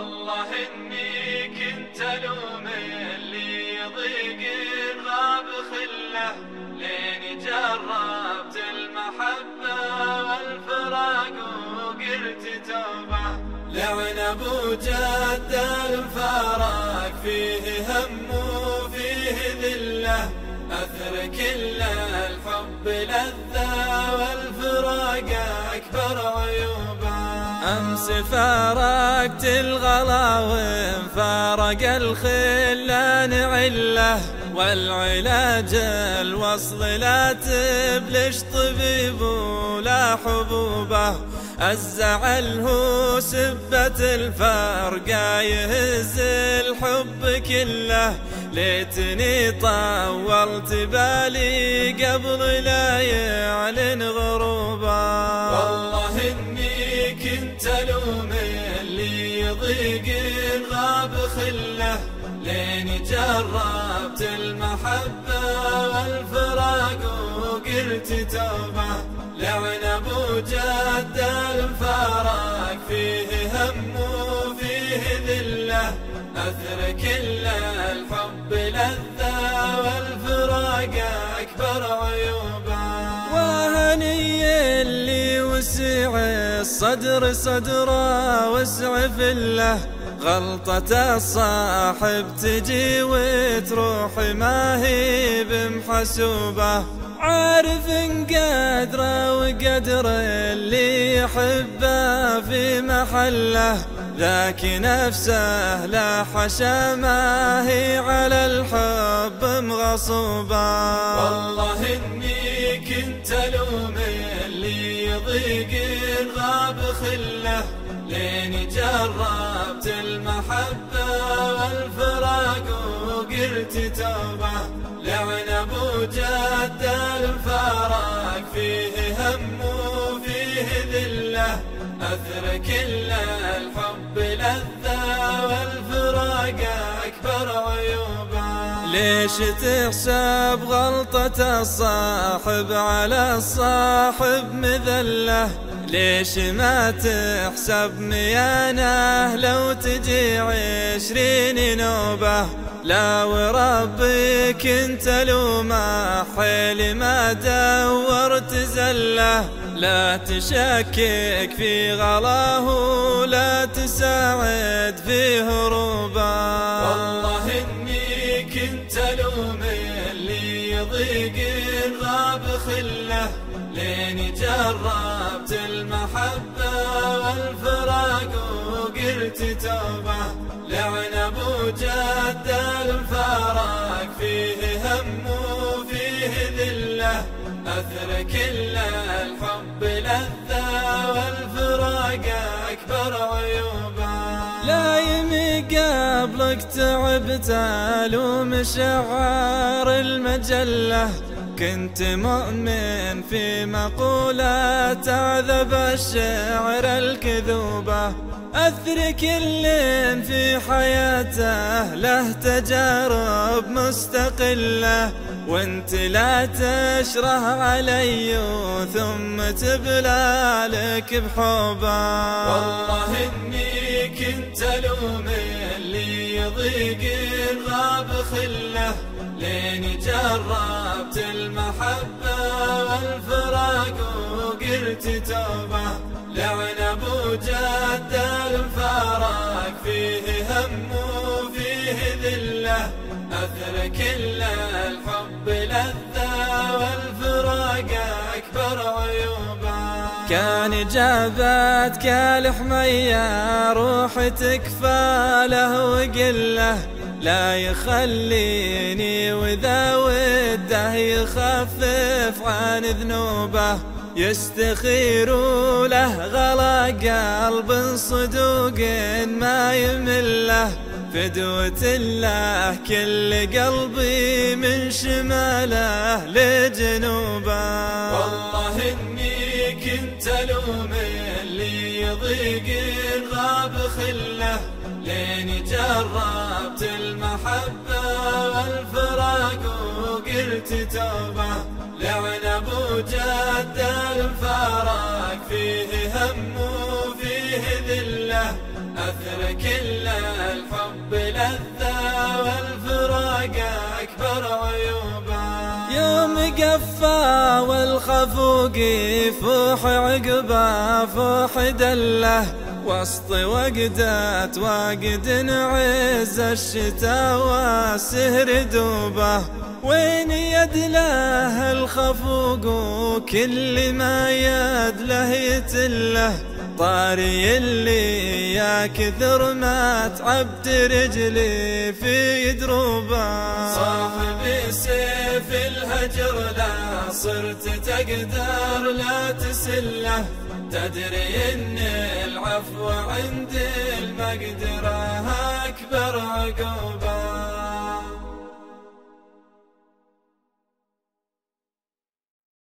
والله إني كنت ألوم اللي يضيق غاب خله، لين جربت المحبة والفراق وقلت توبة. لعن أبو جد الفراق فيه هم وفيه ذلة، أثر كل الحب لذة والفراق أكبر عيوبه. أمس فارقت الغلا وانفارق الخلان علة، والعلاج الوصل لا تبلش طبيب ولا حبوبه. الزعل هو سبة الفرقة يهز الحب كله، ليتني طولت بالي قبل لا يعلن غروبه. والله إني كنت ألوم اللي يضيق غاب خله، لين جربت المحبة والفراق وقلت توبة. لعن أبو جد الفراق فيه هم وفيه ذلة، أثر كل الحب لذة والفراق أكبر عيوبه. وهني اللي وسع الصدر صدره وسع فله، غلطة الصاحب تجي وتروح ما هي بمحسوبة. عارف قدره وقدر اللي يحبه في محله، ذاك نفسه لا حشا ما هي على الحب مغصوبة. والله إني كنت ألوم اللي يضيق غاب خله، لين جربت المحبة والفراق وقلت توبة. لعن أبو جد الفراق فيه هم وفيه ذلة، أثر كل الحب لذة والفراق أكبر عيوبه. ليش تحسب غلطة الصاحب على الصاحب مذلة؟ ليش ما تحسب ميانه لو تجي 20 نوبة؟ لا وربك انت لومه حيل ما دورت زله، لا تشكك في غلاه ولا تساعد في هروبه. والله إني كنت ألوم اللي يضيق غاب خله، لين جربت المحبة والفراق وقلت توبة. لعن أبو جد الفراق فيه هم وفيه ذلة، أثر كل الحب لذة والفراق أكبر عيوبه. لا يمي قبلك تعبت ألوم شعار المجلة، كنت مؤمن في مقولة تعذب الشعر الكذوبة. أثر كل في حياته له تجارب مستقلة، وانت لا تشره علي ثم تبلى لك بحوبه. والله إني كنت ألوم اللي يضيق غاب خله، لين جربت المحبة والفراق وقلت توبة. لعن أبو جد الفراق فيه هم وفيه ذلة، أثر كل الحب لذة والفراق أكبر عيوبه. كان جابتك الحمية روح تكفى له وقله، لا يخليني وذا وده يخفف عن ذنوبه. يستخير له غلا قلب صدوق ما يمله، فدوة الله كل قلبي من شماله لجنوبه. والله إني كنت ألوم اللي يضيق غاب خله، لين جربت المحبة والفراق وقلت توبة. لعن أبو جد الفراق فيه هم وفيه ذلة، أثر كل الحب لذة والفراق أكبر عيوبه. يوم قفا والخفوق يفوح عقبه فوح دله، وسط وقدات واقد عز الشتاء والسهر دوبه. وين يد له الخفوق وكل ما يد له يتله، طاري اللي يا كثر ما تعبت رجلي في دروبه. صاحبي سيف الهجر لا صرت تقدر لا تسله، تدري ان العفو عند المقدرة أكبر عقوبة.